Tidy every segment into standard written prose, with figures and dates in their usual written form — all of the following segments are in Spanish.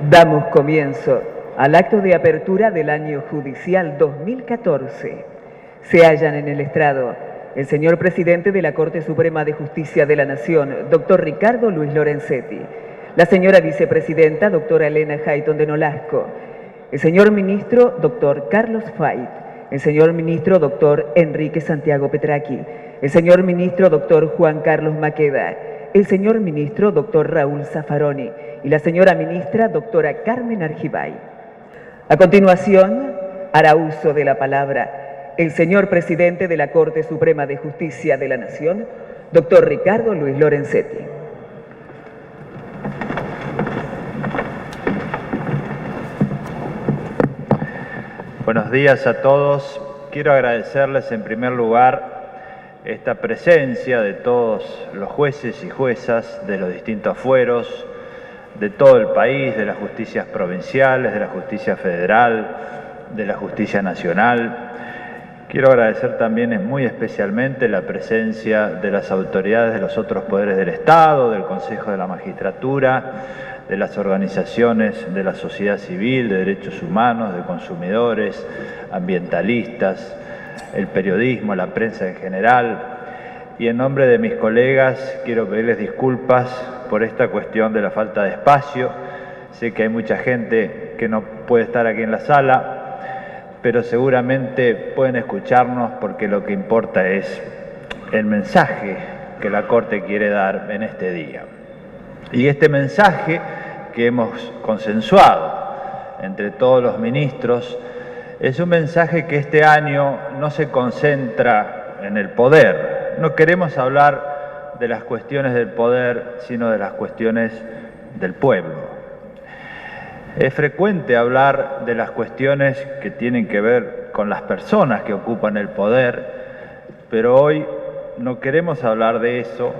Damos comienzo al acto de apertura del año judicial 2014. Se hallan en el estrado el señor presidente de la Corte Suprema de Justicia de la Nación, doctor Ricardo Luis Lorenzetti, la señora vicepresidenta, doctora Elena Hayton de Nolasco, el señor ministro, doctor Carlos Fait, el señor ministro, doctor Enrique Santiago Petraqui, el señor ministro, doctor Juan Carlos Maqueda, el señor ministro, doctor Raúl Zaffaroni, y la señora ministra, doctora Carmen Argibay. A continuación, hará uso de la palabra el señor presidente de la Corte Suprema de Justicia de la Nación, doctor Ricardo Luis Lorenzetti. Buenos días a todos. Quiero agradecerles en primer lugar esta presencia de todos los jueces y juezas de los distintos fueros, de todo el país, de las justicias provinciales, de la justicia federal, de la justicia nacional. Quiero agradecer también muy especialmente la presencia de las autoridades de los otros poderes del Estado, del Consejo de la Magistratura, de las organizaciones de la sociedad civil, de derechos humanos, de consumidores, ambientalistas, el periodismo, la prensa en general. Y en nombre de mis colegas quiero pedirles disculpas por esta cuestión de la falta de espacio. Sé que hay mucha gente que no puede estar aquí en la sala, pero seguramente pueden escucharnos porque lo que importa es el mensaje que la Corte quiere dar en este día. Y este mensaje que hemos consensuado entre todos los ministros es un mensaje que este año no se concentra en el poder. No queremos hablar de las cuestiones del poder, sino de las cuestiones del pueblo. Es frecuente hablar de las cuestiones que tienen que ver con las personas que ocupan el poder, pero hoy no queremos hablar de eso,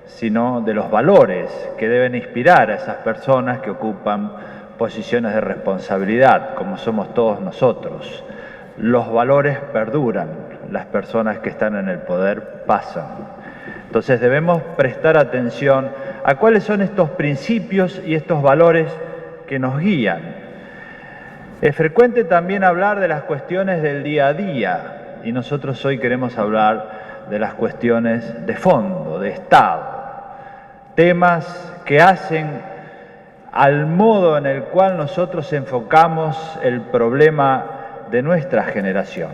sino de los valores que deben inspirar a esas personas que ocupan posiciones de responsabilidad, como somos todos nosotros. Los valores perduran, las personas que están en el poder pasan. Entonces debemos prestar atención a cuáles son estos principios y estos valores que nos guían. Es frecuente también hablar de las cuestiones del día a día, y nosotros hoy queremos hablar de las cuestiones de fondo, de Estado. Temas que hacen al modo en el cual nosotros enfocamos el problema de nuestra generación.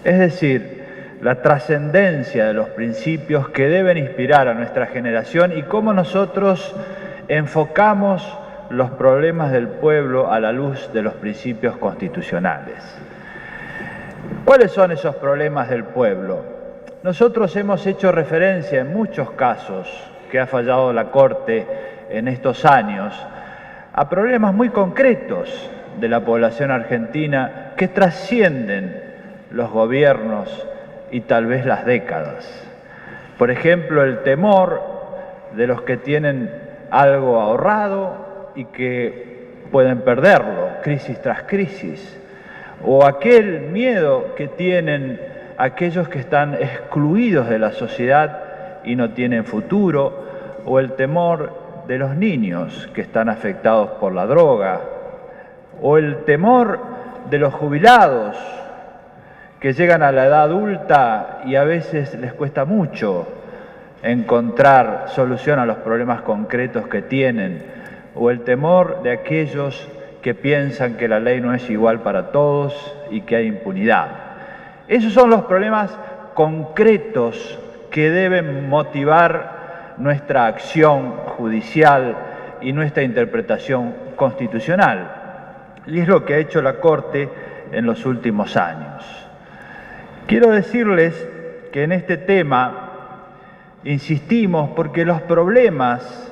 Es decir, la trascendencia de los principios que deben inspirar a nuestra generación y cómo nosotros enfocamos los problemas del pueblo a la luz de los principios constitucionales. ¿Cuáles son esos problemas del pueblo? Nosotros hemos hecho referencia en muchos casos que ha fallado la Corte en estos años a problemas muy concretos de la población argentina que trascienden los gobiernos y tal vez las décadas. Por ejemplo, el temor de los que tienen algo ahorrado y que pueden perderlo, crisis tras crisis, o aquel miedo que tienen aquellos que están excluidos de la sociedad y no tienen futuro, o el temor de los niños que están afectados por la droga, o el temor de los jubilados que llegan a la edad adulta y a veces les cuesta mucho encontrar solución a los problemas concretos que tienen, o el temor de aquellos que piensan que la ley no es igual para todos y que hay impunidad. Esos son los problemas concretos que deben motivar nuestra acción judicial y nuestra interpretación constitucional. Y es lo que ha hecho la Corte en los últimos años. Quiero decirles que en este tema insistimos porque los problemas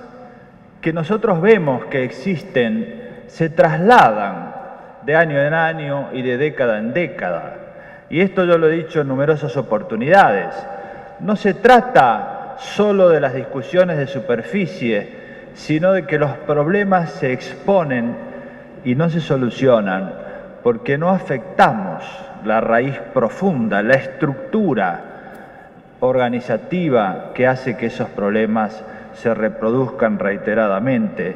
que nosotros vemos que existen se trasladan de año en año y de década en década. Y esto yo lo he dicho en numerosas oportunidades. No se trata solo de las discusiones de superficie, sino de que los problemas se exponen y no se solucionan porque no afectamos la raíz profunda, la estructura organizativa que hace que esos problemas se reproduzcan reiteradamente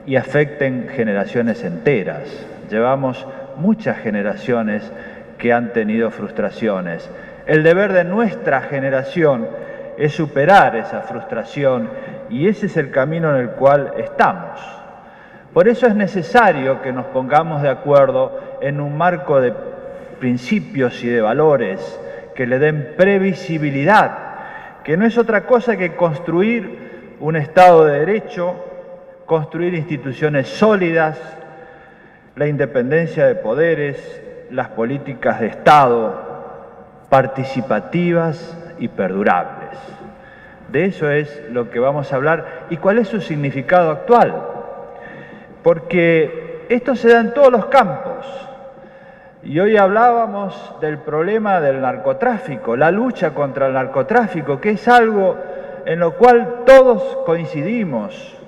y afecten generaciones enteras. Llevamos muchas generaciones que han tenido frustraciones. El deber de nuestra generación es superar esa frustración y ese es el camino en el cual estamos. Por eso es necesario que nos pongamos de acuerdo en un marco de principios y de valores que le den previsibilidad, que no es otra cosa que construir un Estado de Derecho, construir instituciones sólidas, la independencia de poderes, las políticas de Estado participativas y perdurables. De eso es lo que vamos a hablar y cuál es su significado actual. Porque esto se da en todos los campos. Y hoy hablábamos del problema del narcotráfico, la lucha contra el narcotráfico, que es algo en lo cual todos coincidimos.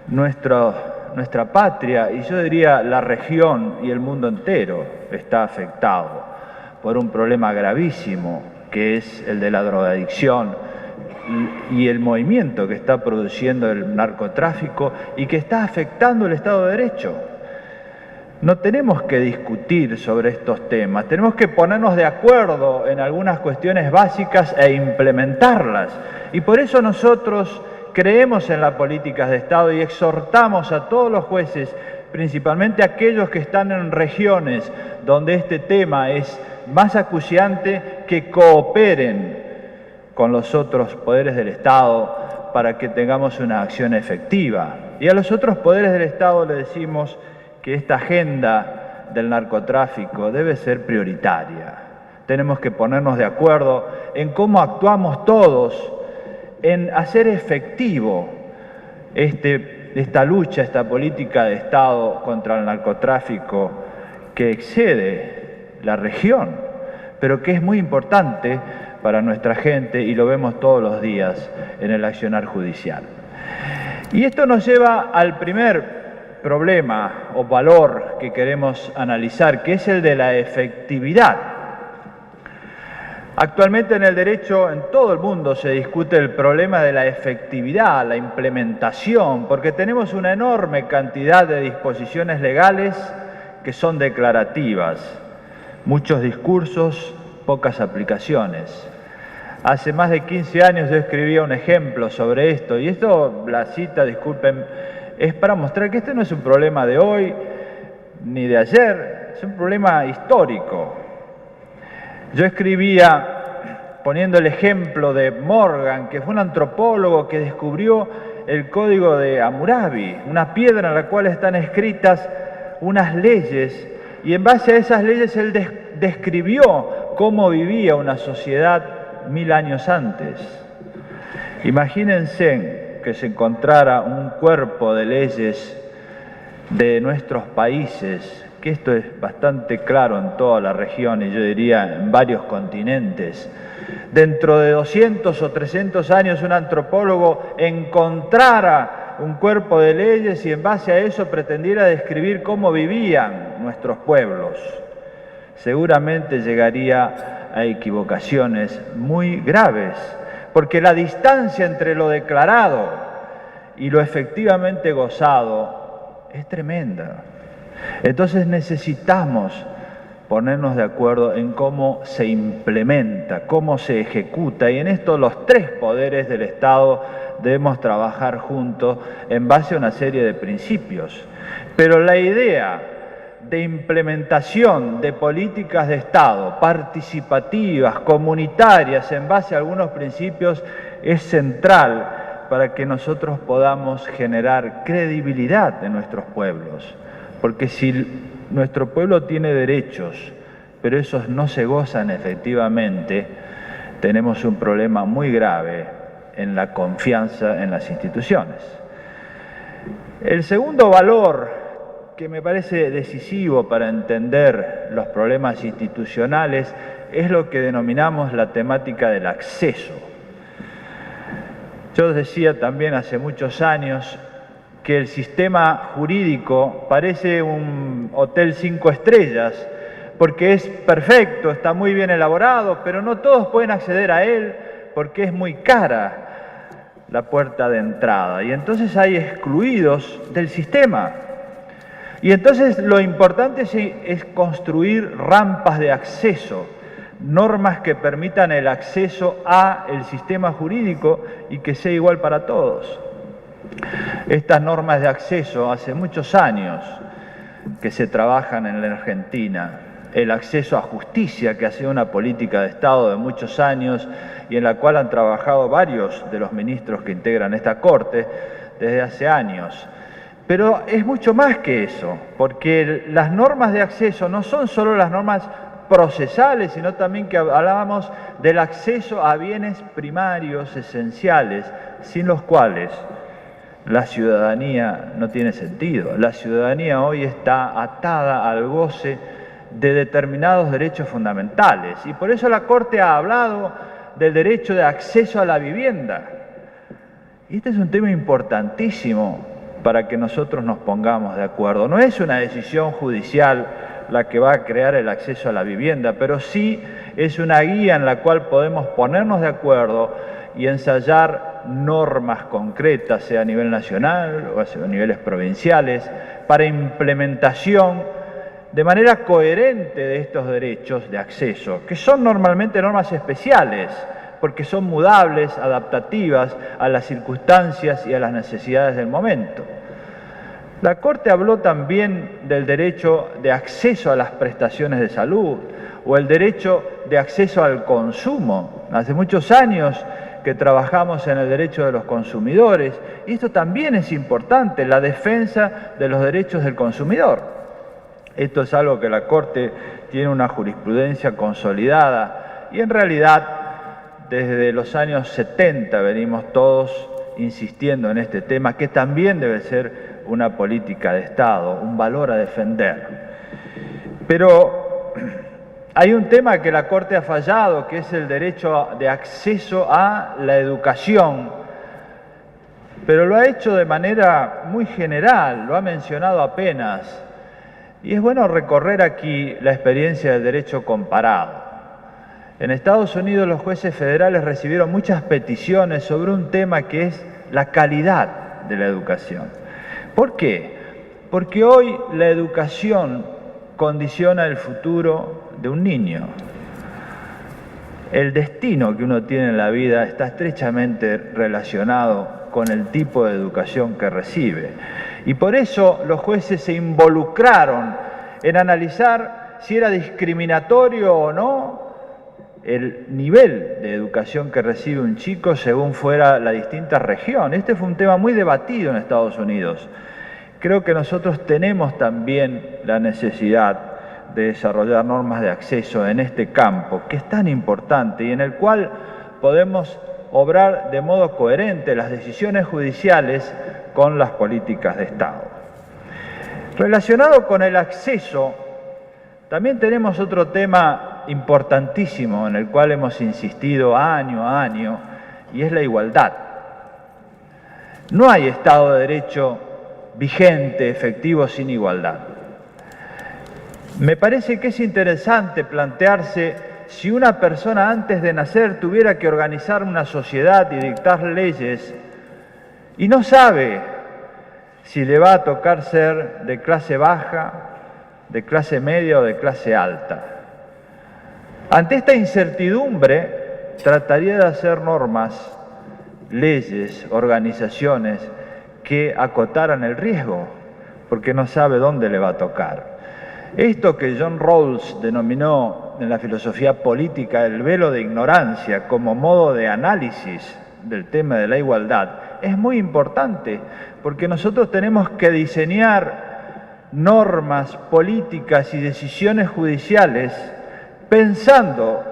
Nuestra patria, y yo diría la región y el mundo entero, está afectado por un problema gravísimo, que es el de la drogadicción y el movimiento que está produciendo el narcotráfico y que está afectando el Estado de Derecho. No tenemos que discutir sobre estos temas, tenemos que ponernos de acuerdo en algunas cuestiones básicas e implementarlas. Y por eso nosotros creemos en las políticas de Estado y exhortamos a todos los jueces, principalmente aquellos que están en regiones donde este tema es más acuciante, que cooperen con los otros poderes del Estado para que tengamos una acción efectiva. Y a los otros poderes del Estado le decimos que esta agenda del narcotráfico debe ser prioritaria. Tenemos que ponernos de acuerdo en cómo actuamos todos, en hacer efectivo esta lucha, esta política de Estado contra el narcotráfico que excede la región, pero que es muy importante para nuestra gente y lo vemos todos los días en el accionar judicial. Y esto nos lleva al primer problema o valor que queremos analizar, que es el de la efectividad. Actualmente en el derecho, en todo el mundo, se discute el problema de la efectividad, la implementación, porque tenemos una enorme cantidad de disposiciones legales que son declarativas, muchos discursos, pocas aplicaciones. Hace más de 15 años yo escribía un ejemplo sobre esto, y esto, la cita, disculpen, es para mostrar que este no es un problema de hoy ni de ayer, es un problema histórico. Yo escribía poniendo el ejemplo de Morgan, que fue un antropólogo que descubrió el código de Hammurabi, una piedra en la cual están escritas unas leyes, y en base a esas leyes él describió cómo vivía una sociedad 1000 años antes. Imagínense que se encontrara un cuerpo de leyes de nuestros países, que esto es bastante claro en toda la región y yo diría en varios continentes. Dentro de 200 o 300 años un antropólogo encontrara un cuerpo de leyes y en base a eso pretendiera describir cómo vivían nuestros pueblos. Seguramente llegaría a equivocaciones muy graves, porque la distancia entre lo declarado y lo efectivamente gozado es tremenda. Entonces necesitamos ponernos de acuerdo en cómo se implementa, cómo se ejecuta, y en esto los tres poderes del Estado debemos trabajar juntos en base a una serie de principios. Pero la idea de implementación de políticas de Estado participativas, comunitarias, en base a algunos principios, es central para que nosotros podamos generar credibilidad en nuestros pueblos. Porque si nuestro pueblo tiene derechos, pero esos no se gozan efectivamente, tenemos un problema muy grave en la confianza en las instituciones. El segundo valor que me parece decisivo para entender los problemas institucionales es lo que denominamos la temática del acceso. Yo decía también hace muchos años que el sistema jurídico parece un hotel 5 estrellas, porque es perfecto, está muy bien elaborado, pero no todos pueden acceder a él porque es muy cara la puerta de entrada. Y entonces hay excluidos del sistema. Y entonces lo importante es construir rampas de acceso, normas que permitan el acceso al sistema jurídico y que sea igual para todos. Estas normas de acceso hace muchos años que se trabajan en la Argentina. El acceso a justicia, que ha sido una política de Estado de muchos años y en la cual han trabajado varios de los ministros que integran esta Corte desde hace años. Pero es mucho más que eso, porque las normas de acceso no son solo las normas procesales, sino también que hablábamos del acceso a bienes primarios, esenciales, sin los cuales la ciudadanía no tiene sentido. La ciudadanía hoy está atada al goce de determinados derechos fundamentales y por eso la Corte ha hablado del derecho de acceso a la vivienda. Y este es un tema importantísimo para que nosotros nos pongamos de acuerdo. No es una decisión judicial la que va a crear el acceso a la vivienda, pero sí es una guía en la cual podemos ponernos de acuerdo y ensayar normas concretas, sea a nivel nacional o a niveles provinciales, para implementación de manera coherente de estos derechos de acceso, que son normalmente normas especiales, porque son mudables, adaptativas a las circunstancias y a las necesidades del momento. La Corte habló también del derecho de acceso a las prestaciones de salud o el derecho de acceso al consumo. Hace muchos años que trabajamos en el derecho de los consumidores y esto también es importante, la defensa de los derechos del consumidor. Esto es algo que la Corte tiene una jurisprudencia consolidada y en realidad desde los años 70 venimos todos insistiendo en este tema, que también debe ser una política de Estado, un valor a defender. Pero hay un tema que la Corte ha fallado, que es el derecho de acceso a la educación, pero lo ha hecho de manera muy general, lo ha mencionado apenas, y es bueno recorrer aquí la experiencia del derecho comparado. En Estados Unidos los jueces federales recibieron muchas peticiones sobre un tema que es la calidad de la educación. ¿Por qué? Porque hoy la educación condiciona el futuro de un niño. El destino que uno tiene en la vida está estrechamente relacionado con el tipo de educación que recibe. Y por eso los jueces se involucraron en analizar si era discriminatorio o no el nivel de educación que recibe un chico según fuera la distinta región. Este fue un tema muy debatido en Estados Unidos. Creo que nosotros tenemos también la necesidad de desarrollar normas de acceso en este campo, que es tan importante y en el cual podemos obrar de modo coherente las decisiones judiciales con las políticas de Estado. Relacionado con el acceso, también tenemos otro tema importantísimo en el cual hemos insistido año a año, y es la igualdad. No hay Estado de Derecho vigente, efectivo, sin igualdad. Me parece que es interesante plantearse si una persona antes de nacer tuviera que organizar una sociedad y dictar leyes y no sabe si le va a tocar ser de clase baja, de clase media o de clase alta. Ante esta incertidumbre, trataría de hacer normas, leyes, organizaciones que acotaran el riesgo, porque no sabe dónde le va a tocar. Esto que John Rawls denominó en la filosofía política el velo de ignorancia como modo de análisis del tema de la igualdad, es muy importante, porque nosotros tenemos que diseñar normas, políticas y decisiones judiciales pensando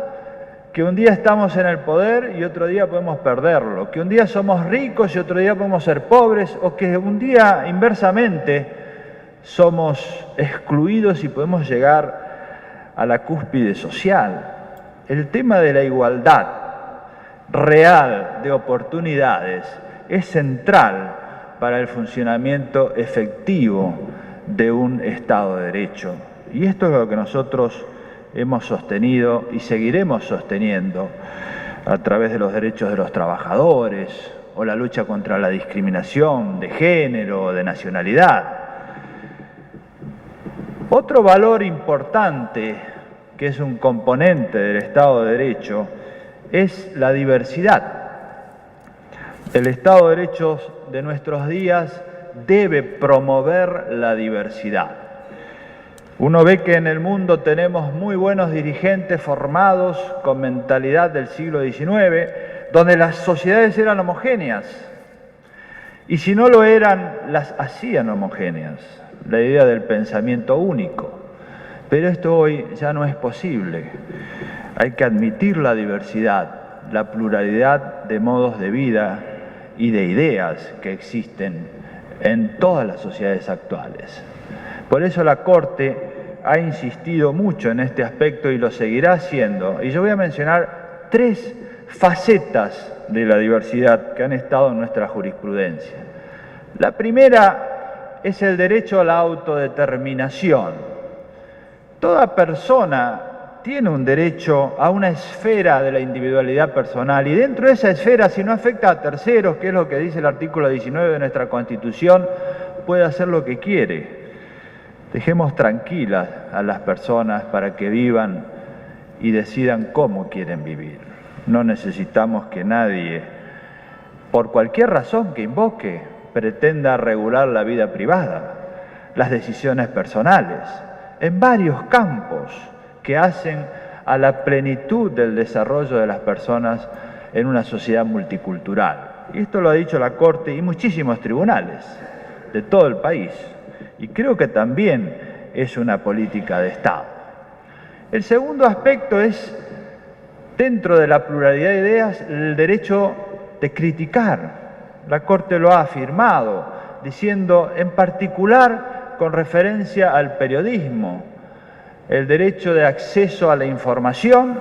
que un día estamos en el poder y otro día podemos perderlo, que un día somos ricos y otro día podemos ser pobres, o que un día inversamente somos excluidos y podemos llegar a la cúspide social. El tema de la igualdad real de oportunidades es central para el funcionamiento efectivo de un Estado de Derecho. Y esto es lo que nosotros hemos sostenido y seguiremos sosteniendo a través de los derechos de los trabajadores, o la lucha contra la discriminación de género o de nacionalidad. Otro valor importante, que es un componente del Estado de Derecho, es la diversidad. El Estado de Derecho de nuestros días debe promover la diversidad. Uno ve que en el mundo tenemos muy buenos dirigentes formados con mentalidad del siglo XIX, donde las sociedades eran homogéneas, y si no lo eran, las hacían homogéneas, la idea del pensamiento único. Pero esto hoy ya no es posible. Hay que admitir la diversidad, la pluralidad de modos de vida y de ideas que existen en todas las sociedades actuales. Por eso la Corte ha insistido mucho en este aspecto y lo seguirá haciendo. Y yo voy a mencionar 3 facetas de la diversidad que han estado en nuestra jurisprudencia. La primera es el derecho a la autodeterminación. Toda persona tiene un derecho a una esfera de la individualidad personal y dentro de esa esfera, si no afecta a terceros, que es lo que dice el artículo 19 de nuestra Constitución, puede hacer lo que quiere. Dejemos tranquilas a las personas para que vivan y decidan cómo quieren vivir. No necesitamos que nadie, por cualquier razón que invoque, pretenda regular la vida privada, las decisiones personales, en varios campos que hacen a la plenitud del desarrollo de las personas en una sociedad multicultural. Y esto lo ha dicho la Corte y muchísimos tribunales de todo el país. Y creo que también es una política de Estado. El segundo aspecto es, dentro de la pluralidad de ideas, el derecho de criticar. La Corte lo ha afirmado, diciendo en particular con referencia al periodismo, el derecho de acceso a la información,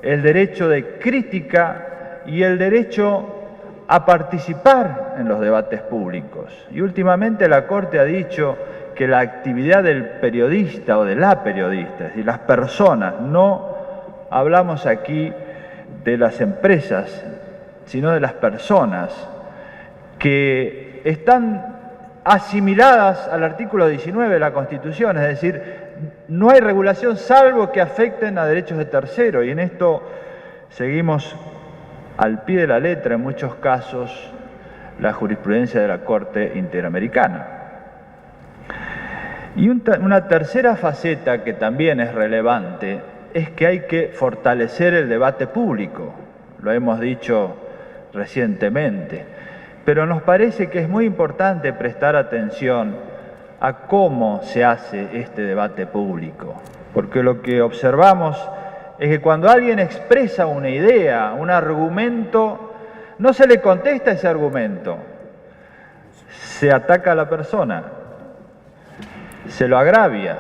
el derecho de crítica y el derecho a participar en los debates públicos. Y últimamente la Corte ha dicho que la actividad del periodista o de la periodista, es decir, las personas, no hablamos aquí de las empresas, sino de las personas que están asimiladas al artículo 19 de la Constitución, es decir, no hay regulación salvo que afecten a derechos de tercero, y en esto seguimos al pie de la letra en muchos casos la jurisprudencia de la Corte Interamericana. Y una tercera faceta que también es relevante es que hay que fortalecer el debate público, lo hemos dicho recientemente, pero nos parece que es muy importante prestar atención a cómo se hace este debate público, porque lo que observamos es que cuando alguien expresa una idea, un argumento, no se le contesta ese argumento, se ataca a la persona, se lo agravia,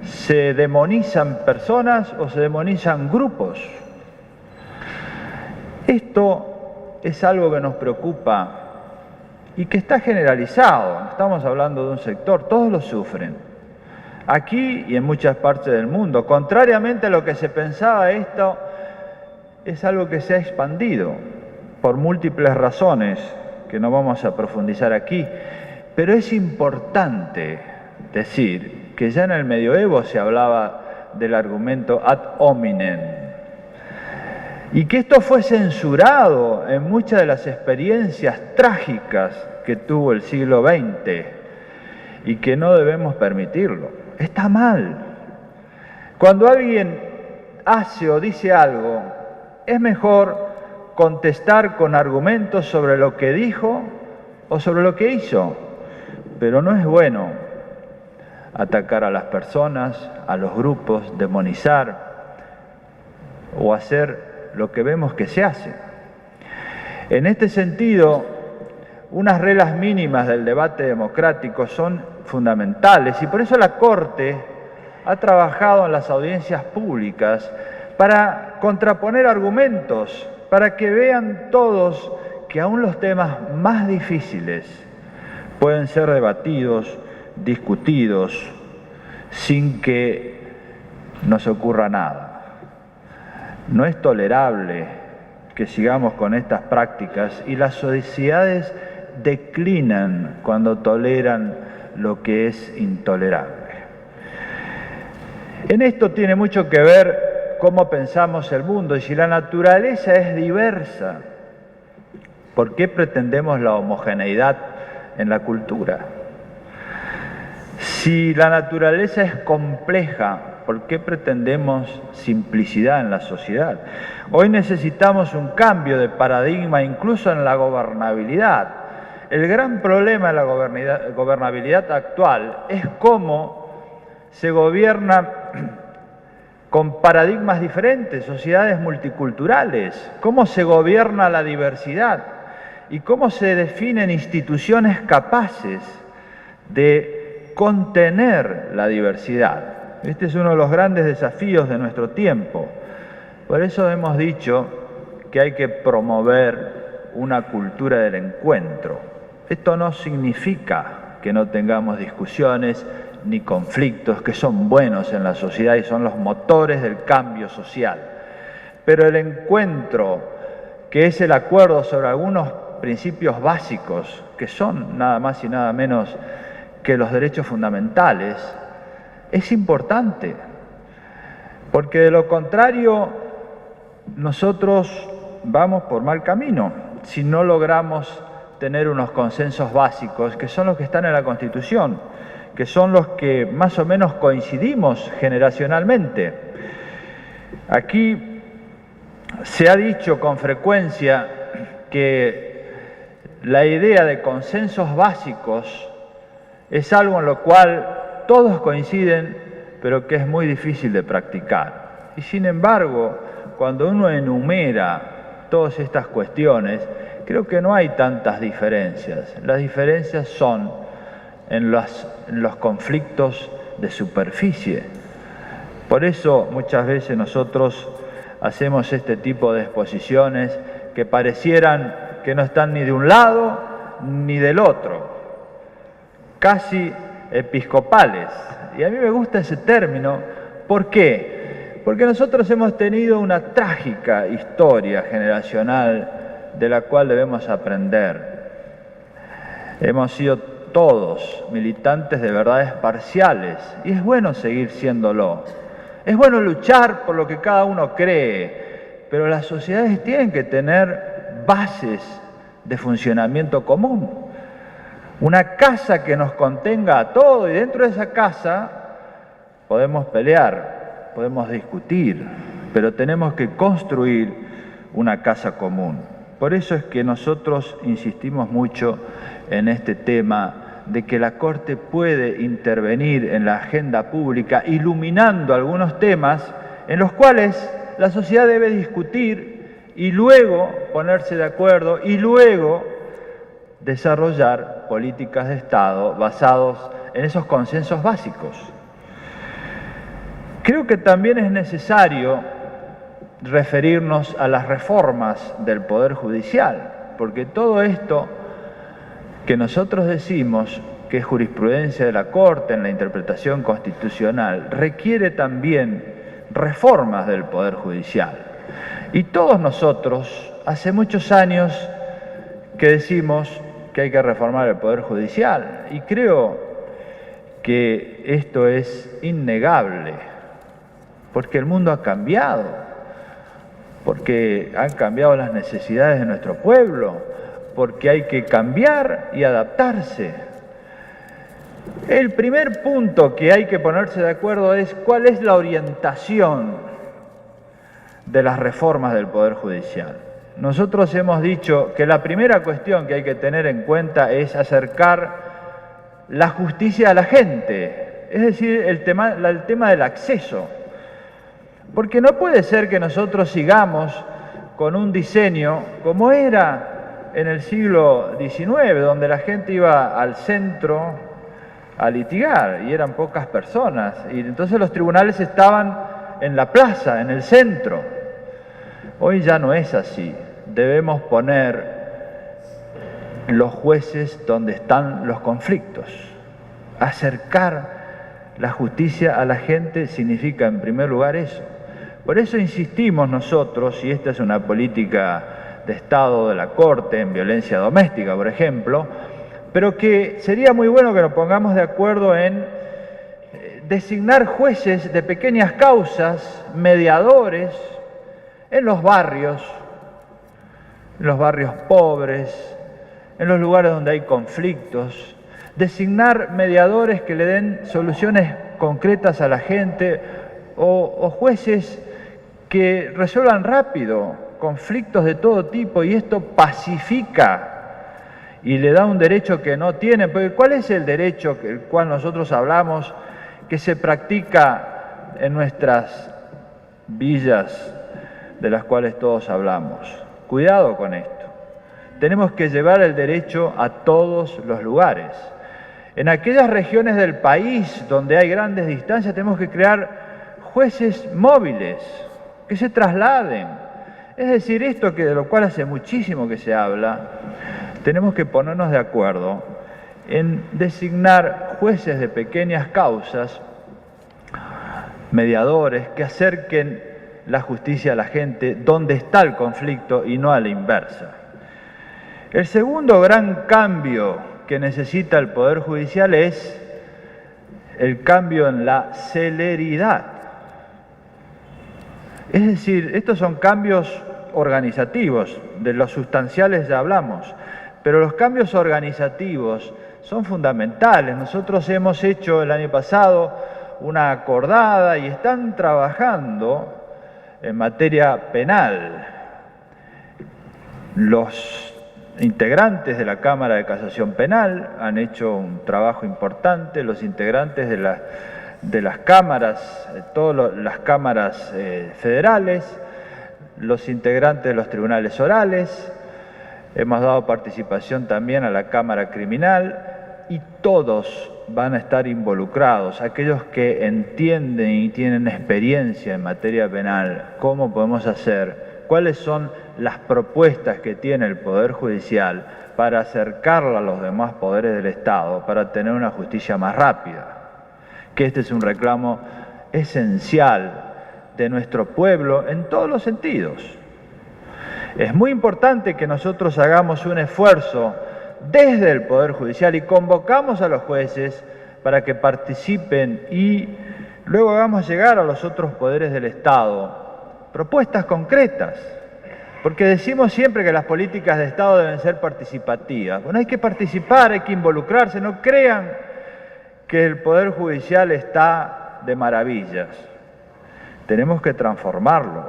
se demonizan personas o se demonizan grupos. Esto es algo que nos preocupa y que está generalizado, no estamos hablando de un sector, todos lo sufren, aquí y en muchas partes del mundo. Contrariamente a lo que se pensaba, esto es algo que se ha expandido por múltiples razones que no vamos a profundizar aquí, pero es importante decir que ya en el medioevo se hablaba del argumento ad hominem y que esto fue censurado en muchas de las experiencias trágicas que tuvo el siglo XX y que no debemos permitirlo. Está mal. Cuando alguien hace o dice algo, es mejor contestar con argumentos sobre lo que dijo o sobre lo que hizo, pero no es bueno atacar a las personas, a los grupos, demonizar o hacer lo que vemos que se hace. En este sentido, unas reglas mínimas del debate democrático son fundamentales y por eso la Corte ha trabajado en las audiencias públicas para contraponer argumentos, para que vean todos que aún los temas más difíciles pueden ser debatidos, discutidos, sin que nos ocurra nada. No es tolerable que sigamos con estas prácticas y las sociedades declinan cuando toleran lo que es intolerable. En esto tiene mucho que ver cómo pensamos el mundo y si la naturaleza es diversa, ¿por qué pretendemos la homogeneidad en la cultura? Si la naturaleza es compleja, ¿por qué pretendemos simplicidad en la sociedad? Hoy necesitamos un cambio de paradigma incluso en la gobernabilidad. El gran problema de la gobernabilidad actual es cómo se gobierna con paradigmas diferentes, sociedades multiculturales, cómo se gobierna la diversidad y cómo se definen instituciones capaces de contener la diversidad. Este es uno de los grandes desafíos de nuestro tiempo. Por eso hemos dicho que hay que promover una cultura del encuentro. Esto no significa que no tengamos discusiones ni conflictos que son buenos en la sociedad y son los motores del cambio social. Pero el encuentro, que es el acuerdo sobre algunos principios básicos, que son nada más y nada menos que los derechos fundamentales, es importante, porque de lo contrario nosotros vamos por mal camino si no logramos tener unos consensos básicos, que son los que están en la Constitución, que son los que más o menos coincidimos generacionalmente. Aquí se ha dicho con frecuencia que la idea de consensos básicos es algo en lo cual todos coinciden, pero que es muy difícil de practicar. Y sin embargo, cuando uno enumera todas estas cuestiones, creo que no hay tantas diferencias. Las diferencias son en los conflictos de superficie. Por eso muchas veces nosotros hacemos este tipo de exposiciones que parecieran que no están ni de un lado ni del otro, casi episcopales. Y a mí me gusta ese término. ¿Por qué? Porque nosotros hemos tenido una trágica historia generacional de la cual debemos aprender. Hemos sido todos militantes de verdades parciales y es bueno seguir siéndolo. Es bueno luchar por lo que cada uno cree, pero las sociedades tienen que tener bases de funcionamiento común. Una casa que nos contenga a todos y dentro de esa casa podemos pelear, podemos discutir, pero tenemos que construir una casa común. Por eso es que nosotros insistimos mucho en este tema de que la Corte puede intervenir en la agenda pública iluminando algunos temas en los cuales la sociedad debe discutir y luego ponerse de acuerdo y luego desarrollar políticas de Estado basados en esos consensos básicos. Creo que también es necesario referirnos a las reformas del Poder Judicial, porque todo esto que nosotros decimos que es jurisprudencia de la Corte en la interpretación constitucional, requiere también reformas del Poder Judicial. Y todos nosotros, hace muchos años que decimos que hay que reformar el Poder Judicial, y creo que esto es innegable, porque el mundo ha cambiado, porque han cambiado las necesidades de nuestro pueblo, porque hay que cambiar y adaptarse. El primer punto que hay que ponerse de acuerdo es cuál es la orientación de las reformas del Poder Judicial. Nosotros hemos dicho que la primera cuestión que hay que tener en cuenta es acercar la justicia a la gente, es decir, el tema del acceso. Porque no puede ser que nosotros sigamos con un diseño como era en el siglo XIX, donde la gente iba al centro a litigar y eran pocas personas, y entonces los tribunales estaban en la plaza, en el centro. Hoy ya no es así. Debemos poner los jueces donde están los conflictos. Acercar la justicia a la gente significa, en primer lugar, eso. Por eso insistimos nosotros, y esta es una política de Estado de la Corte en violencia doméstica, por ejemplo, pero que sería muy bueno que nos pongamos de acuerdo en designar jueces de pequeñas causas, mediadores, en los barrios pobres, en los lugares donde hay conflictos, designar mediadores que le den soluciones concretas a la gente o jueces que resuelvan rápido conflictos de todo tipo, y esto pacifica y le da un derecho que no tienen. Porque ¿cuál es el derecho del cual nosotros hablamos que se practica en nuestras villas de las cuales todos hablamos? Cuidado con esto. Tenemos que llevar el derecho a todos los lugares. En aquellas regiones del país donde hay grandes distancias tenemos que crear jueces móviles que se trasladen. Es decir, esto de lo cual hace muchísimo que se habla, tenemos que ponernos de acuerdo en designar jueces de pequeñas causas, mediadores, que acerquen la justicia a la gente donde está el conflicto y no a la inversa. El segundo gran cambio que necesita el Poder Judicial es el cambio en la celeridad. Es decir, estos son cambios organizativos, de los sustanciales ya hablamos, pero los cambios organizativos son fundamentales. Nosotros hemos hecho el año pasado una acordada y están trabajando en materia penal. Los integrantes de la Cámara de Casación Penal han hecho un trabajo importante, los integrantes de las cámaras, todas las cámaras federales, los integrantes de los tribunales orales, hemos dado participación también a la Cámara Criminal, y todos van a estar involucrados, aquellos que entienden y tienen experiencia en materia penal, cómo podemos hacer, cuáles son las propuestas que tiene el Poder Judicial para acercarla a los demás poderes del Estado, para tener una justicia más rápida, que este es un reclamo esencial de nuestro pueblo en todos los sentidos. Es muy importante que nosotros hagamos un esfuerzo desde el Poder Judicial y convocamos a los jueces para que participen y luego hagamos llegar a los otros poderes del Estado propuestas concretas. Porque decimos siempre que las políticas de Estado deben ser participativas. Bueno, hay que participar, hay que involucrarse, no crean que el Poder Judicial está de maravillas. Tenemos que transformarlo.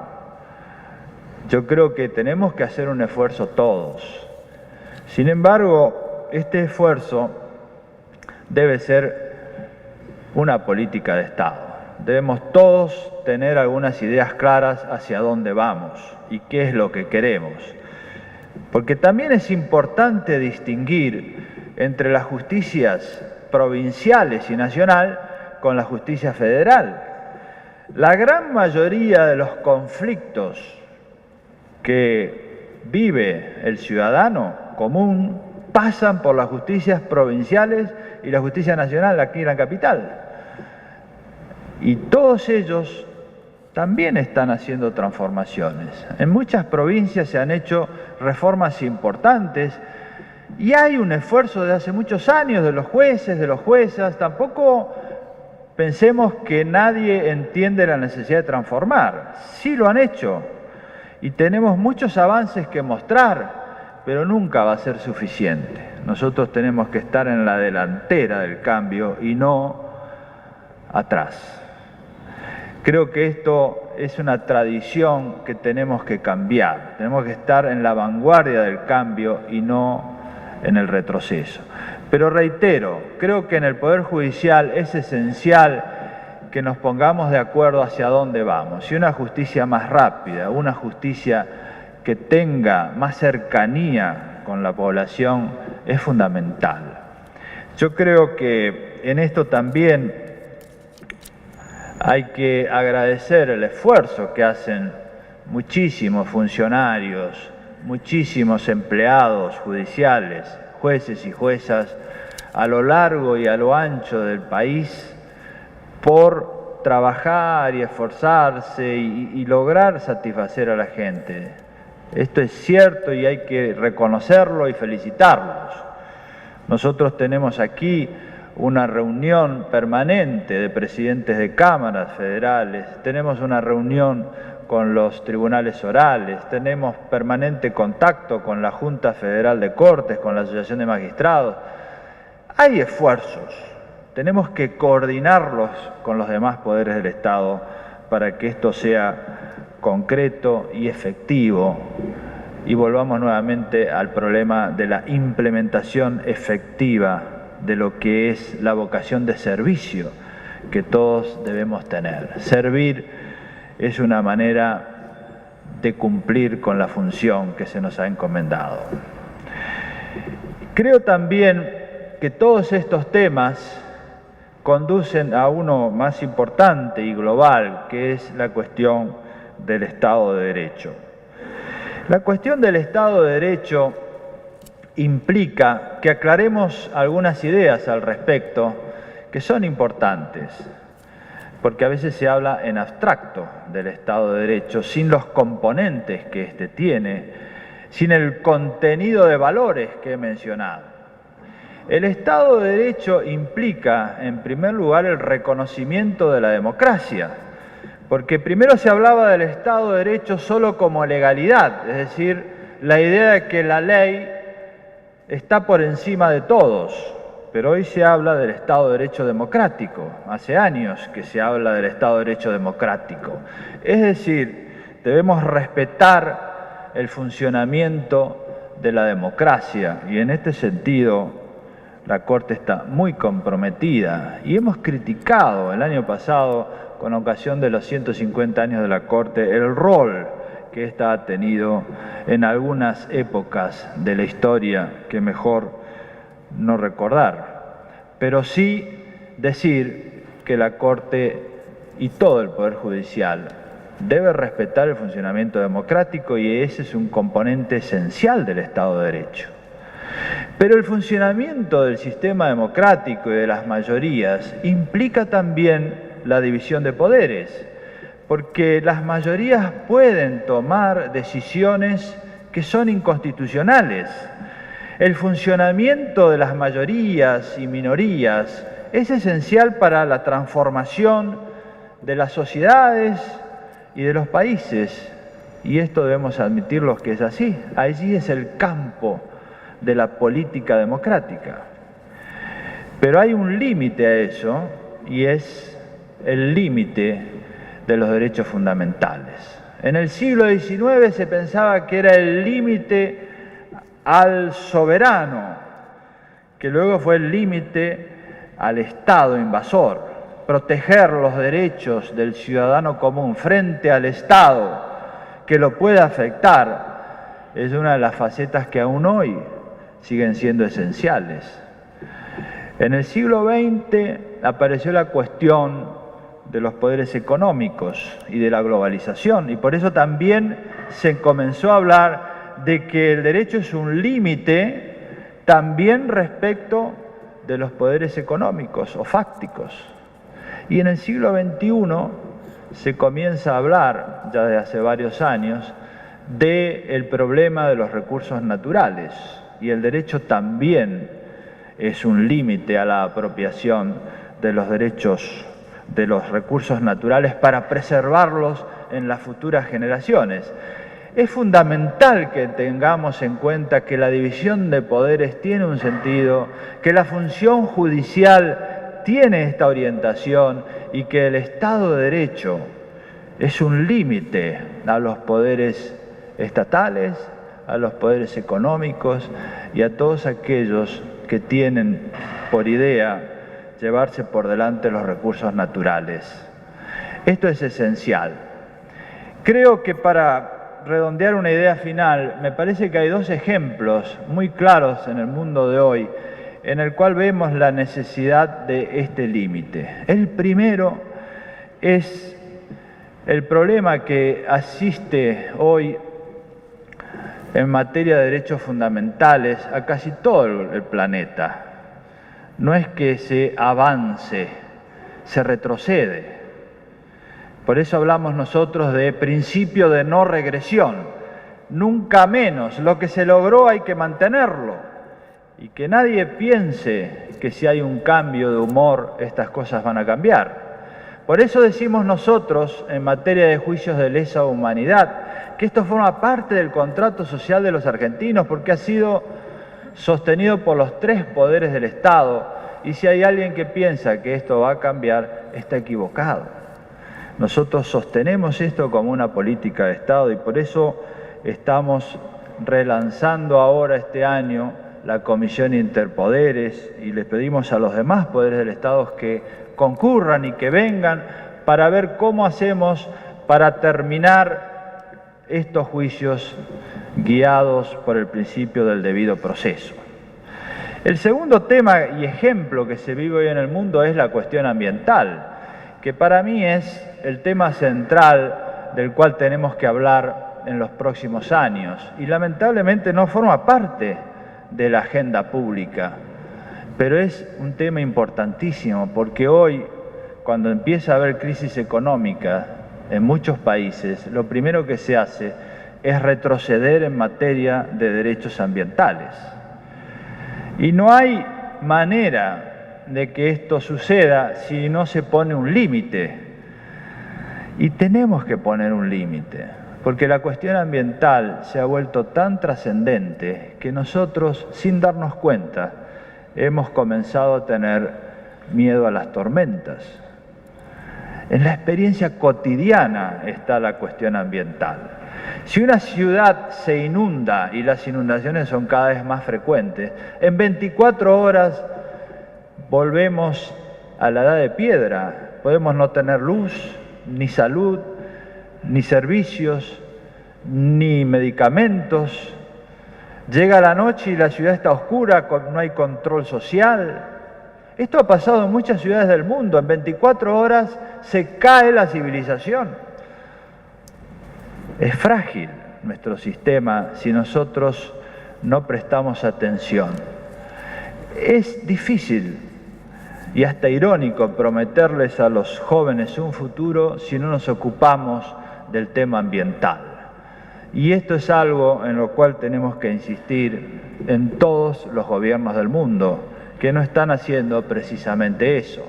Yo creo que tenemos que hacer un esfuerzo todos. Sin embargo, este esfuerzo debe ser una política de Estado. Debemos todos tener algunas ideas claras hacia dónde vamos y qué es lo que queremos. Porque también es importante distinguir entre las justicias provinciales y nacional con la justicia federal. La gran mayoría de los conflictos que vive el ciudadano común pasan por las justicias provinciales y la justicia nacional aquí en la capital. Y todos ellos también están haciendo transformaciones. En muchas provincias se han hecho reformas importantes y hay un esfuerzo de hace muchos años de los jueces, de las juezas. Tampoco pensemos que nadie entiende la necesidad de transformar. Sí lo han hecho y tenemos muchos avances que mostrar, pero nunca va a ser suficiente. Nosotros tenemos que estar en la delantera del cambio y no atrás. Creo que esto es una tradición que tenemos que cambiar. Tenemos que estar en la vanguardia del cambio y no en el retroceso. Pero reitero, creo que en el Poder Judicial es esencial que nos pongamos de acuerdo hacia dónde vamos. Y una justicia más rápida, una justicia que tenga más cercanía con la población es fundamental. Yo creo que en esto también hay que agradecer el esfuerzo que hacen muchísimos funcionarios, muchísimos empleados judiciales, jueces y juezas, a lo largo y a lo ancho del país, por trabajar y esforzarse y lograr satisfacer a la gente. Esto es cierto y hay que reconocerlo y felicitarlos. Nosotros tenemos aquí una reunión permanente de presidentes de cámaras federales, tenemos una reunión con los tribunales orales, tenemos permanente contacto con la Junta Federal de Cortes, con la Asociación de Magistrados. Hay esfuerzos, tenemos que coordinarlos con los demás poderes del Estado para que esto sea concreto y efectivo y volvamos nuevamente al problema de la implementación efectiva de lo que es la vocación de servicio que todos debemos tener. Servir es una manera de cumplir con la función que se nos ha encomendado. Creo también que todos estos temas conducen a uno más importante y global, que es la cuestión del Estado de Derecho. La cuestión del Estado de Derecho implica que aclaremos algunas ideas al respecto que son importantes, porque a veces se habla en abstracto del Estado de Derecho, sin los componentes que éste tiene, sin el contenido de valores que he mencionado. El Estado de Derecho implica, en primer lugar, el reconocimiento de la democracia, porque primero se hablaba del Estado de Derecho solo como legalidad, es decir, la idea de que la ley está por encima de todos, pero hoy se habla del Estado de Derecho democrático, hace años que se habla del Estado de Derecho democrático. Es decir, debemos respetar el funcionamiento de la democracia y en este sentido la Corte está muy comprometida y hemos criticado el año pasado, con ocasión de los 150 años de la Corte, el rol que ésta ha tenido en algunas épocas de la historia que mejor no recordar, pero sí decir que la Corte y todo el Poder Judicial debe respetar el funcionamiento democrático y ese es un componente esencial del Estado de Derecho. Pero el funcionamiento del sistema democrático y de las mayorías implica también la división de poderes, porque las mayorías pueden tomar decisiones que son inconstitucionales. El funcionamiento de las mayorías y minorías es esencial para la transformación de las sociedades y de los países, y esto debemos admitirlo que es así. Allí es el campo de la política democrática. Pero hay un límite a eso, y es el límite de los derechos fundamentales. En el siglo XIX se pensaba que era el límite al soberano, que luego fue el límite al Estado invasor. Proteger los derechos del ciudadano común frente al Estado que lo puede afectar es una de las facetas que aún hoy siguen siendo esenciales. En el siglo XX apareció la cuestión de los poderes económicos y de la globalización, y por eso también se comenzó a hablar de que el derecho es un límite también respecto de los poderes económicos o fácticos. Y en el siglo XXI se comienza a hablar, ya desde hace varios años, del problema de los recursos naturales, y el derecho también es un límite a la apropiación de los derechos de los recursos naturales para preservarlos en las futuras generaciones. Es fundamental que tengamos en cuenta que la división de poderes tiene un sentido, que la función judicial tiene esta orientación y que el Estado de Derecho es un límite a los poderes estatales, a los poderes económicos y a todos aquellos que tienen por idea llevarse por delante los recursos naturales. Esto es esencial. Creo que para redondear una idea final, me parece que hay dos ejemplos muy claros en el mundo de hoy en el cual vemos la necesidad de este límite. El primero es el problema que asiste hoy en materia de derechos fundamentales a casi todo el planeta. No es que se avance, se retrocede. Por eso hablamos nosotros de principio de no regresión. Nunca menos. Lo que se logró hay que mantenerlo. Y que nadie piense que si hay un cambio de humor, estas cosas van a cambiar. Por eso decimos nosotros, en materia de juicios de lesa humanidad, que esto forma parte del contrato social de los argentinos, porque ha sido sostenido por los tres poderes del Estado, y si hay alguien que piensa que esto va a cambiar, está equivocado. Nosotros sostenemos esto como una política de Estado y por eso estamos relanzando ahora este año la Comisión Interpoderes y les pedimos a los demás poderes del Estado que concurran y que vengan para ver cómo hacemos para terminar estos juicios guiados por el principio del debido proceso. El segundo tema y ejemplo que se vive hoy en el mundo es la cuestión ambiental, que para mí es el tema central del cual tenemos que hablar en los próximos años y lamentablemente no forma parte de la agenda pública, pero es un tema importantísimo porque hoy, cuando empieza a haber crisis económica en muchos países, lo primero que se hace es retroceder en materia de derechos ambientales. Y no hay manera de que esto suceda si no se pone un límite. Y tenemos que poner un límite, porque la cuestión ambiental se ha vuelto tan trascendente que nosotros, sin darnos cuenta, hemos comenzado a tener miedo a las tormentas. En la experiencia cotidiana está la cuestión ambiental. Si una ciudad se inunda y las inundaciones son cada vez más frecuentes, en 24 horas volvemos a la edad de piedra. Podemos no tener luz, ni salud, ni servicios, ni medicamentos. Llega la noche y la ciudad está oscura, no hay control social. Esto ha pasado en muchas ciudades del mundo. En 24 horas se cae la civilización. Es frágil nuestro sistema si nosotros no prestamos atención. Es difícil y hasta irónico prometerles a los jóvenes un futuro si no nos ocupamos del tema ambiental. Y esto es algo en lo cual tenemos que insistir en todos los gobiernos del mundo, que no están haciendo precisamente eso.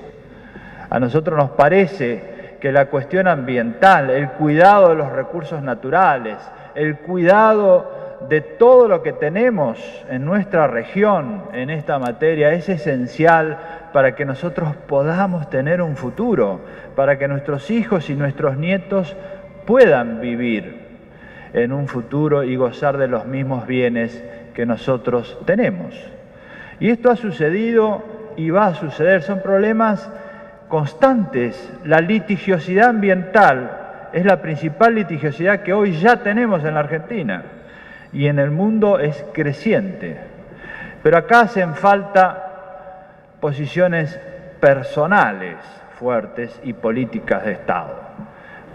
A nosotros nos parece que la cuestión ambiental, el cuidado de los recursos naturales, el cuidado de todo lo que tenemos en nuestra región en esta materia es esencial para que nosotros podamos tener un futuro, para que nuestros hijos y nuestros nietos puedan vivir en un futuro y gozar de los mismos bienes que nosotros tenemos. Y esto ha sucedido y va a suceder, son problemas constantes. La litigiosidad ambiental es la principal litigiosidad que hoy ya tenemos en la Argentina y en el mundo es creciente. Pero acá hacen falta posiciones personales fuertes y políticas de Estado.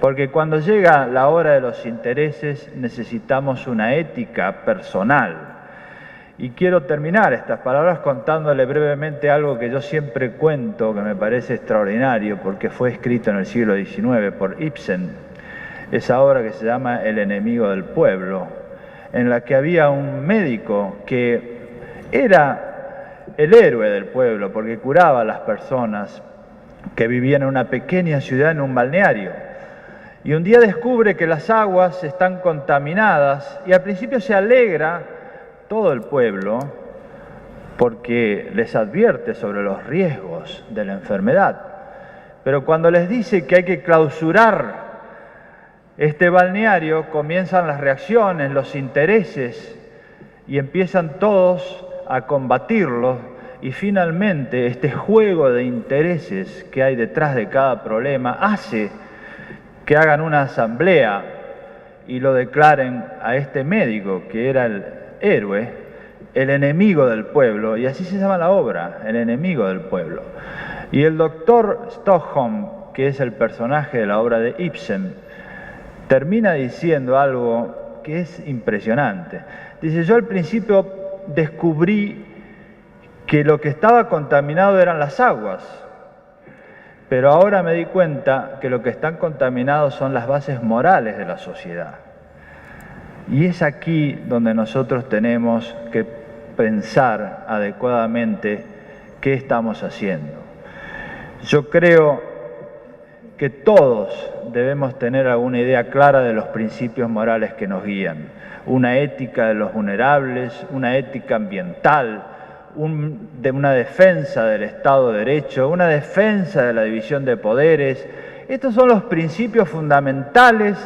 Porque cuando llega la hora de los intereses necesitamos una ética personal. Y quiero terminar estas palabras contándole brevemente algo que yo siempre cuento, que me parece extraordinario, porque fue escrito en el siglo XIX por Ibsen, esa obra que se llama El enemigo del pueblo, en la que había un médico que era el héroe del pueblo, porque curaba a las personas que vivían en una pequeña ciudad, en un balneario. Y un día descubre que las aguas están contaminadas y al principio se alegra todo el pueblo porque les advierte sobre los riesgos de la enfermedad. Pero cuando les dice que hay que clausurar este balneario, comienzan las reacciones, los intereses y empiezan todos a combatirlos y finalmente este juego de intereses que hay detrás de cada problema hace que hagan una asamblea y lo declaren a este médico que era el héroe, el enemigo del pueblo, y así se llama la obra, el enemigo del pueblo. Y el doctor Stockholm, que es el personaje de la obra de Ibsen, termina diciendo algo que es impresionante. Dice, yo al principio descubrí que lo que estaba contaminado eran las aguas, Pero ahora me di cuenta que lo que están contaminados son las bases morales de la sociedad. Y es aquí donde nosotros tenemos que pensar adecuadamente qué estamos haciendo. Yo creo que todos debemos tener alguna idea clara de los principios morales que nos guían. Una ética de los vulnerables, una ética ambiental, de una defensa del Estado de Derecho, una defensa de la división de poderes. Estos son los principios fundamentales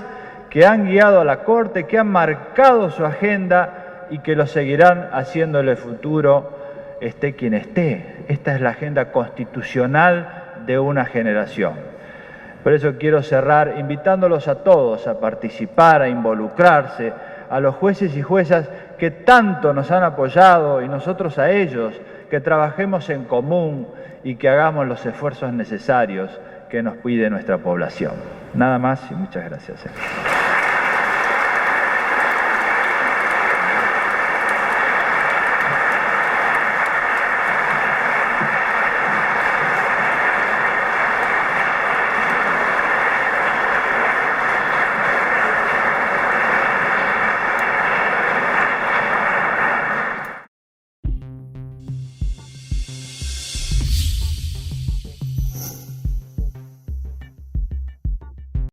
que han guiado a la Corte, que han marcado su agenda y que lo seguirán haciendo en el futuro, esté quien esté. Esta es la agenda constitucional de una generación. Por eso quiero cerrar invitándolos a todos a participar, a involucrarse, a los jueces y juezas que tanto nos han apoyado y nosotros a ellos, que trabajemos en común y que hagamos los esfuerzos necesarios que nos cuide nuestra población. Nada más y muchas gracias.